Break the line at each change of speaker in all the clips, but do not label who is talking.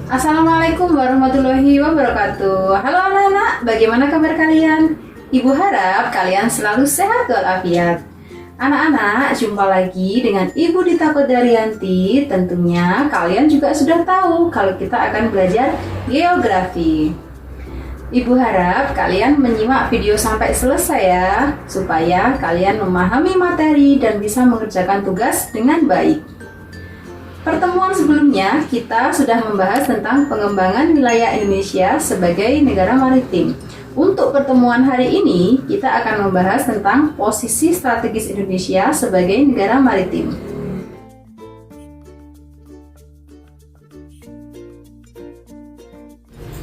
Assalamualaikum warahmatullahi wabarakatuh. Halo anak-anak, bagaimana kabar kalian? Ibu harap kalian selalu sehat walafiat. Anak-anak, jumpa lagi dengan Ibu Dita Kodarianti. Tentunya kalian juga sudah tahu kalau kita akan belajar geografi. Ibu harap kalian menyimak video sampai selesai ya, supaya kalian memahami materi dan bisa mengerjakan tugas dengan baik. Pertemuan sebelumnya, kita sudah membahas tentang pengembangan wilayah Indonesia sebagai negara maritim. Untuk pertemuan hari ini, kita akan membahas tentang posisi strategis Indonesia sebagai negara maritim.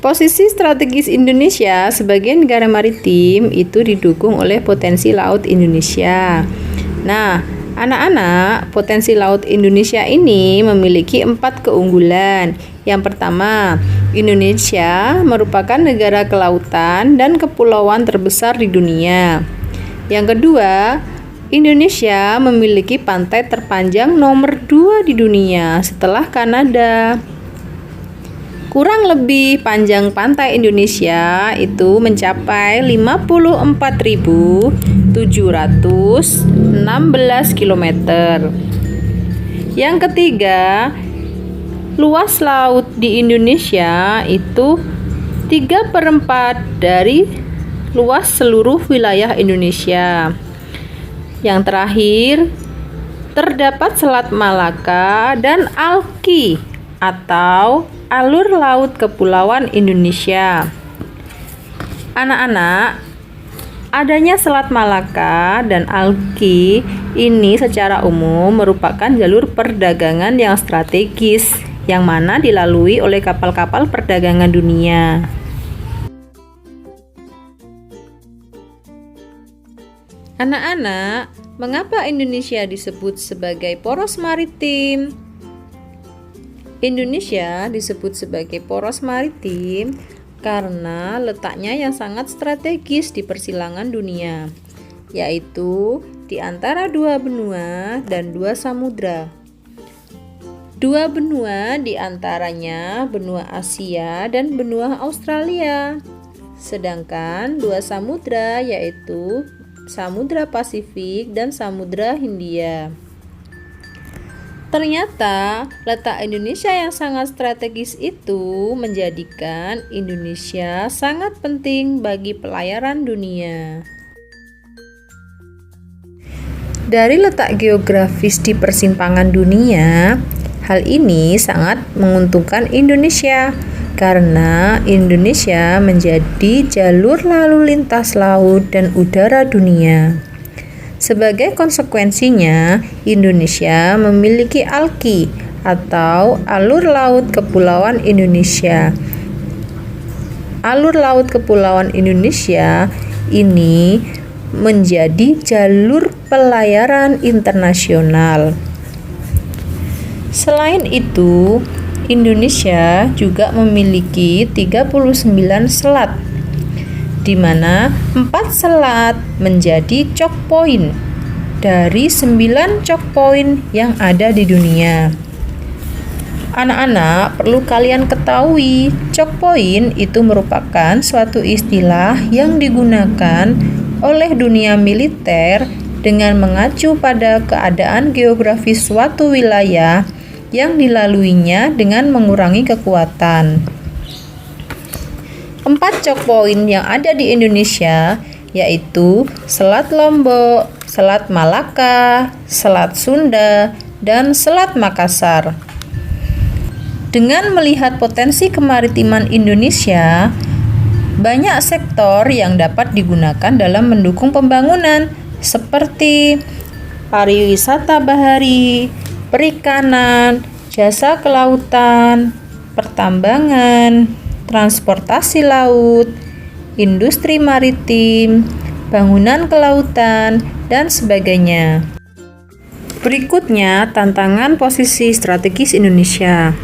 Posisi strategis Indonesia sebagai negara maritim itu didukung oleh potensi laut Indonesia. Nah, anak-anak, potensi laut Indonesia ini memiliki 4 keunggulan. Yang pertama, Indonesia merupakan negara kelautan dan kepulauan terbesar di dunia. Yang kedua, Indonesia memiliki pantai terpanjang nomor 2 di dunia setelah Kanada. Kurang lebih panjang pantai Indonesia itu mencapai 54.716 km. Yang ketiga, luas laut di Indonesia itu 3/4 dari luas seluruh wilayah Indonesia. Yang terakhir, terdapat Selat Malaka dan Alki atau alur laut kepulauan Indonesia. Anak-anak, adanya Selat Malaka dan Alki ini secara umum merupakan jalur perdagangan yang strategis yang mana dilalui oleh kapal-kapal perdagangan dunia. Anak-anak, mengapa Indonesia disebut sebagai poros maritim? Indonesia disebut sebagai poros maritim karena letaknya yang sangat strategis di persilangan dunia, yaitu di antara 2 benua dan 2 samudra. 2 benua diantaranya benua Asia dan benua Australia, sedangkan 2 samudra yaitu Samudra Pasifik dan Samudra Hindia. Ternyata letak Indonesia yang sangat strategis itu menjadikan Indonesia sangat penting bagi pelayaran dunia. Dari letak geografis di persimpangan dunia, hal ini sangat menguntungkan Indonesia karena Indonesia menjadi jalur lalu lintas laut dan udara dunia. Sebagai konsekuensinya, Indonesia memiliki ALKI atau Alur Laut Kepulauan Indonesia. Alur Laut Kepulauan Indonesia ini menjadi jalur pelayaran internasional. Selain itu, Indonesia juga memiliki 39 selat, di mana 4 selat menjadi choke point dari 9 choke point yang ada di dunia. Anak-anak, perlu kalian ketahui, choke point itu merupakan suatu istilah yang digunakan oleh dunia militer dengan mengacu pada keadaan geografis suatu wilayah yang dilaluinya dengan mengurangi kekuatan. 4 choke point yang ada di Indonesia yaitu Selat Lombok, Selat Malaka, Selat Sunda, dan Selat Makassar. Dengan melihat potensi kemaritiman Indonesia, banyak sektor yang dapat digunakan dalam mendukung pembangunan seperti pariwisata bahari, perikanan, jasa kelautan, pertambangan, transportasi laut, industri maritim, bangunan kelautan, dan sebagainya. Berikutnya, tantangan posisi strategis Indonesia.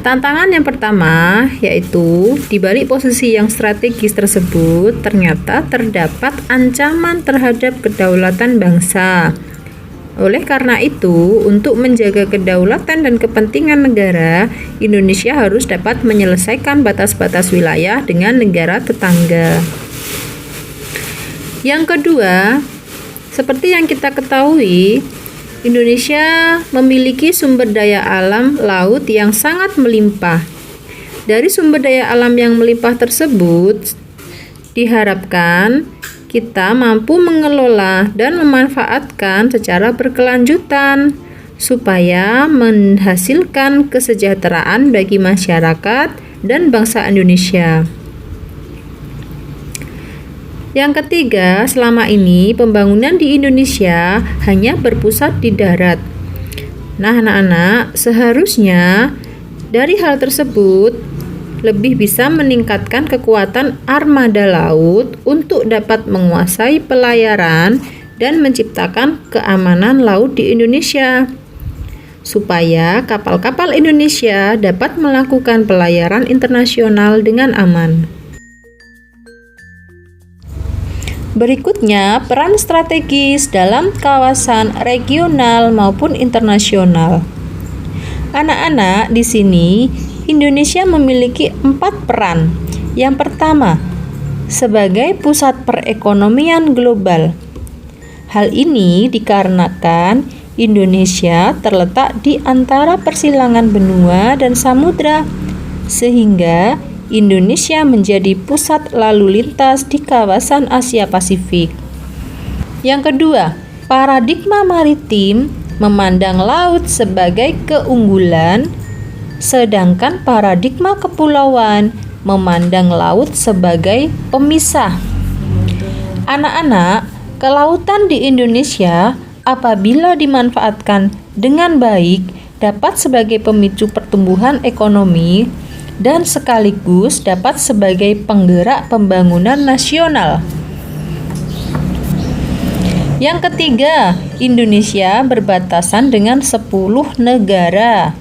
Tantangan yang pertama yaitu di balik posisi yang strategis tersebut ternyata terdapat ancaman terhadap kedaulatan bangsa. Oleh karena itu, untuk menjaga kedaulatan dan kepentingan negara, Indonesia harus dapat menyelesaikan batas-batas wilayah dengan negara tetangga. Yang kedua, seperti yang kita ketahui, Indonesia memiliki sumber daya alam laut yang sangat melimpah. Dari sumber daya alam yang melimpah tersebut, diharapkan kita mampu mengelola dan memanfaatkan secara berkelanjutan supaya menghasilkan kesejahteraan bagi masyarakat dan bangsa Indonesia. Yang ketiga, selama ini pembangunan di Indonesia hanya berpusat di darat. Nah, anak-anak, seharusnya dari hal tersebut lebih bisa meningkatkan kekuatan armada laut untuk dapat menguasai pelayaran dan menciptakan keamanan laut di Indonesia, supaya kapal-kapal Indonesia dapat melakukan pelayaran internasional dengan aman. Berikutnya, peran strategis dalam kawasan regional maupun internasional. Anak-anak, di sini Indonesia memiliki 4 peran. Yang pertama, sebagai pusat perekonomian global. Hal ini dikarenakan Indonesia terletak di antara persilangan benua dan samudra, sehingga Indonesia menjadi pusat lalu lintas di kawasan Asia Pasifik. Yang kedua, paradigma maritim memandang laut sebagai keunggulan, sedangkan paradigma kepulauan memandang laut sebagai pemisah. Anak-anak, kelautan di Indonesia apabila dimanfaatkan dengan baik dapat sebagai pemicu pertumbuhan ekonomi dan sekaligus dapat sebagai penggerak pembangunan nasional. Yang ketiga, Indonesia berbatasan dengan 10 negara.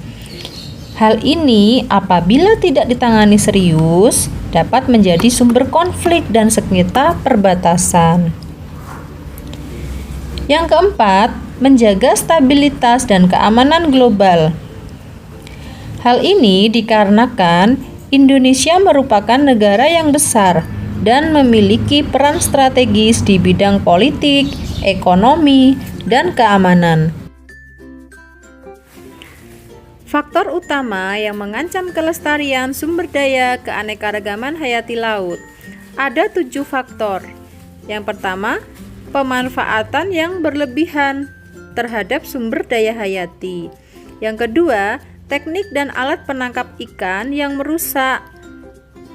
Hal ini apabila tidak ditangani serius dapat menjadi sumber konflik dan sengketa perbatasan. Yang keempat, menjaga stabilitas dan keamanan global. Hal ini dikarenakan Indonesia merupakan negara yang besar dan memiliki peran strategis di bidang politik, ekonomi, dan keamanan. Faktor utama yang mengancam kelestarian sumber daya keanekaragaman hayati laut. Ada 7 faktor. Yang pertama, pemanfaatan yang berlebihan terhadap sumber daya hayati. Yang kedua, teknik dan alat penangkap ikan yang merusak.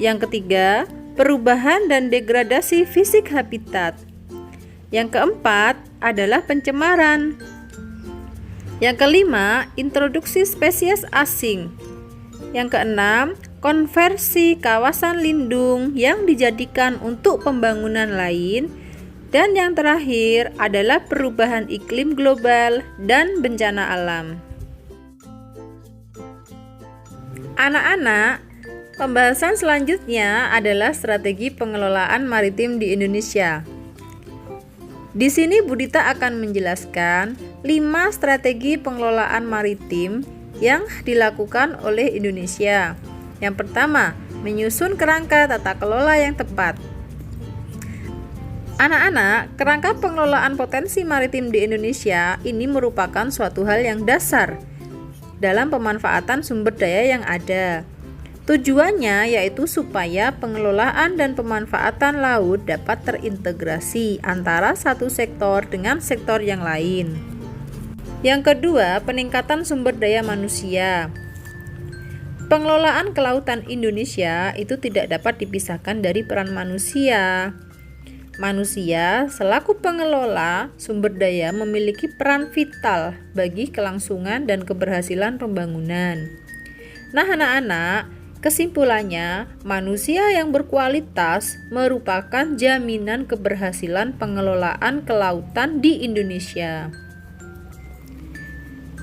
Yang ketiga, perubahan dan degradasi fisik habitat. Yang keempat adalah pencemaran. Yang kelima, introduksi spesies asing. Yang keenam, konversi kawasan lindung yang dijadikan untuk pembangunan lain. Dan yang terakhir adalah perubahan iklim global dan bencana alam. Anak-anak, pembahasan selanjutnya adalah strategi pengelolaan maritim di Indonesia. Di sini Budita akan menjelaskan 5 strategi pengelolaan maritim yang dilakukan oleh Indonesia. Yang pertama, menyusun kerangka tata kelola yang tepat. Anak-anak, kerangka pengelolaan potensi maritim di Indonesia ini merupakan suatu hal yang dasar dalam pemanfaatan sumber daya yang ada. Tujuannya yaitu supaya pengelolaan dan pemanfaatan laut dapat terintegrasi antara satu sektor dengan sektor yang lain. Yang kedua, peningkatan sumber daya manusia. Pengelolaan kelautan Indonesia itu tidak dapat dipisahkan dari peran manusia. Manusia selaku pengelola sumber daya memiliki peran vital bagi kelangsungan dan keberhasilan pembangunan. Nah, anak-anak, kesimpulannya, manusia yang berkualitas merupakan jaminan keberhasilan pengelolaan kelautan di Indonesia.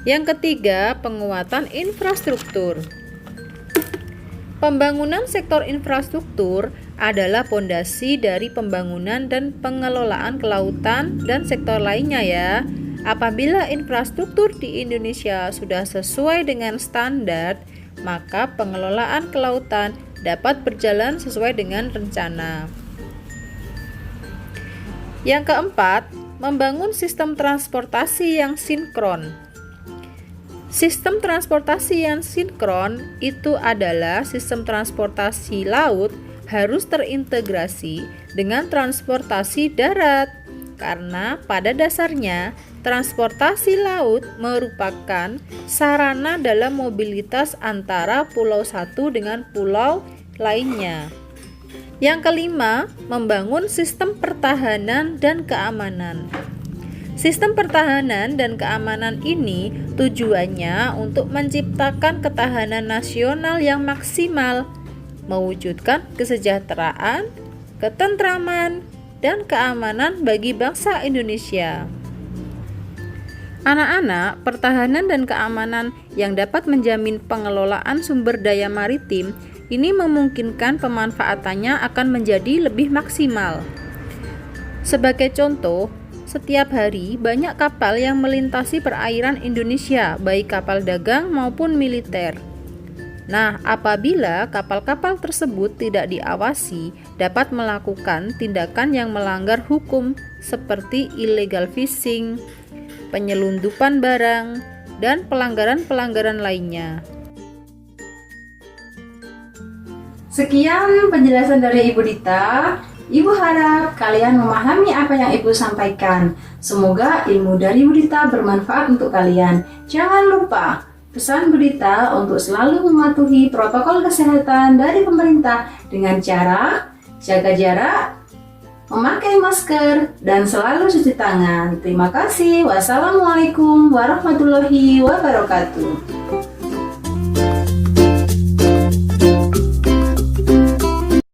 Yang ketiga, penguatan infrastruktur. Pembangunan sektor infrastruktur adalah pondasi dari pembangunan dan pengelolaan kelautan dan sektor lainnya ya.
Apabila infrastruktur di Indonesia sudah sesuai dengan standar, maka pengelolaan kelautan dapat berjalan sesuai dengan rencana. Yang keempat, membangun sistem transportasi yang sinkron. Sistem transportasi yang sinkron itu adalah sistem transportasi laut harus terintegrasi dengan transportasi darat, karena pada dasarnya transportasi laut merupakan sarana dalam mobilitas antara pulau satu dengan pulau lainnya. Yang kelima, membangun sistem pertahanan dan keamanan. Sistem pertahanan dan keamanan ini tujuannya untuk menciptakan ketahanan nasional yang maksimal, mewujudkan kesejahteraan, ketentraman, dan keamanan bagi bangsa Indonesia. Anak-anak, pertahanan dan keamanan yang dapat menjamin pengelolaan sumber daya maritim ini memungkinkan pemanfaatannya akan menjadi lebih maksimal. Sebagai contoh, setiap hari banyak kapal yang melintasi perairan Indonesia, baik kapal dagang maupun militer. Nah, apabila kapal-kapal tersebut tidak diawasi, dapat melakukan tindakan yang melanggar hukum seperti illegal fishing, penyelundupan barang, dan pelanggaran-pelanggaran lainnya.
Sekian penjelasan dari Ibu Dita. Ibu harap kalian memahami apa yang Ibu sampaikan. Semoga ilmu dari Ibu Dita bermanfaat untuk kalian. Jangan lupa pesan Bu Dita untuk selalu mematuhi protokol kesehatan dari pemerintah dengan cara jaga jarak, memakai masker, dan selalu cuci tangan. Terima kasih. Wassalamualaikum warahmatullahi wabarakatuh.